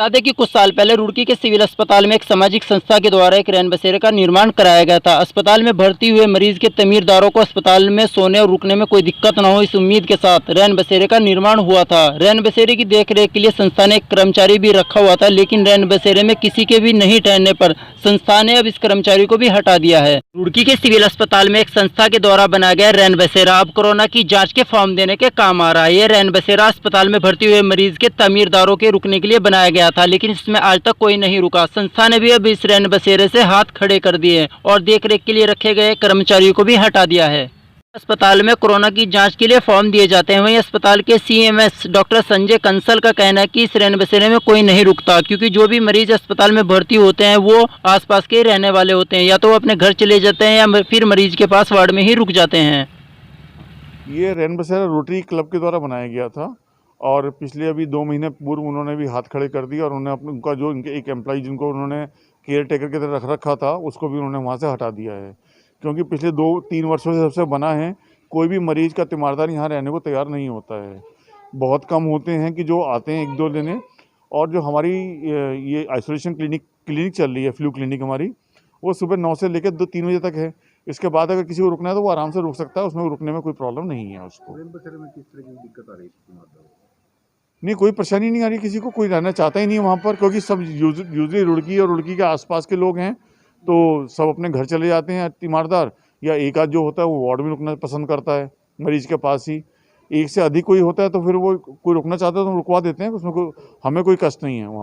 बता दें कि कुछ साल पहले रुड़की के सिविल अस्पताल में एक सामाजिक संस्था के द्वारा एक रैन बसेरे का निर्माण कराया गया था। अस्पताल में भर्ती हुए मरीज के तमीरदारों को अस्पताल में सोने और रुकने में कोई दिक्कत न हो, इस उम्मीद के साथ रैन बसेरे का निर्माण हुआ था। रैन बसेरे की देखरेख के लिए संस्था ने एक कर्मचारी भी रखा हुआ था, लेकिन रैन बसेरे में किसी के भी नहीं ठहरने पर संस्था ने अब इस कर्मचारी को भी हटा दिया है। रुड़की के सिविल अस्पताल में एक संस्था के द्वारा बनाया गया रैन बसेरा अब कोरोना की जाँच के फॉर्म देने के काम आ रहा है। ये रैन बसेरा अस्पताल में भर्ती हुए मरीज के तमीरदारों के रुकने के लिए बनाया गया था, लेकिन इसमें आज तक कोई नहीं रुका। संस्था ने भी अब इस रैन बसेरे से हाथ खड़े कर दिए और देखरेख के लिए रखे गए कर्मचारियों को भी हटा दिया है। अस्पताल में कोरोना की जांच के लिए फॉर्म दिए जाते हैं। वहीं अस्पताल के सीएमएस डॉक्टर संजय कंसल का कहना है कि इस रैन बसेरे में कोई नहीं रुकता, क्योंकि जो भी मरीज अस्पताल में भर्ती होते हैं वो आसपास के रहने वाले होते हैं, या तो वो अपने घर चले जाते हैं या फिर मरीज के पास वार्ड में ही रुक जाते हैं। ये रैन बसेरा रोटरी क्लब के द्वारा बनाया गया था और पिछले अभी 2 महीने पूर्व उन्होंने भी हाथ खड़े कर दिए और उन्होंने अपने उनका जो इनके एक एम्प्लॉय जिनको उन्होंने केयर टेकर की तरह रखा था उसको भी उन्होंने वहाँ से हटा दिया है, क्योंकि पिछले 2-3 वर्षों से सबसे बना है कोई भी मरीज का तीमारदार यहाँ रहने को तैयार नहीं होता है। बहुत कम होते हैं कि जो आते हैं 1-2 लेने। और जो हमारी ये आइसोलेशन क्लिनिक चल रही है, फ्लू क्लिनिक हमारी, वो सुबह 9 से लेकर 2-3 बजे तक है। इसके बाद अगर किसी को रुकना है तो वो आराम से रुक सकता है, उसमें रुकने में कोई प्रॉब्लम नहीं है उसको। रैन बसेरे में किस तरह की दिक्कत आ रही है? नहीं, कोई परेशानी नहीं आ रही किसी को, कोई रहना चाहता ही नहीं है वहाँ पर, क्योंकि सब यूजली रुड़की और रुड़की के आसपास के लोग हैं, तो सब अपने घर चले जाते हैं तीमारदार, या एक आध जो होता है वो वार्ड में रुकना पसंद करता है मरीज के पास ही। एक से अधिक कोई होता है तो फिर वो कोई रुकना चाहता है तो हम रुकवा देते हैं, उसमें कोई हमें कोई कष्ट नहीं है वहाँ।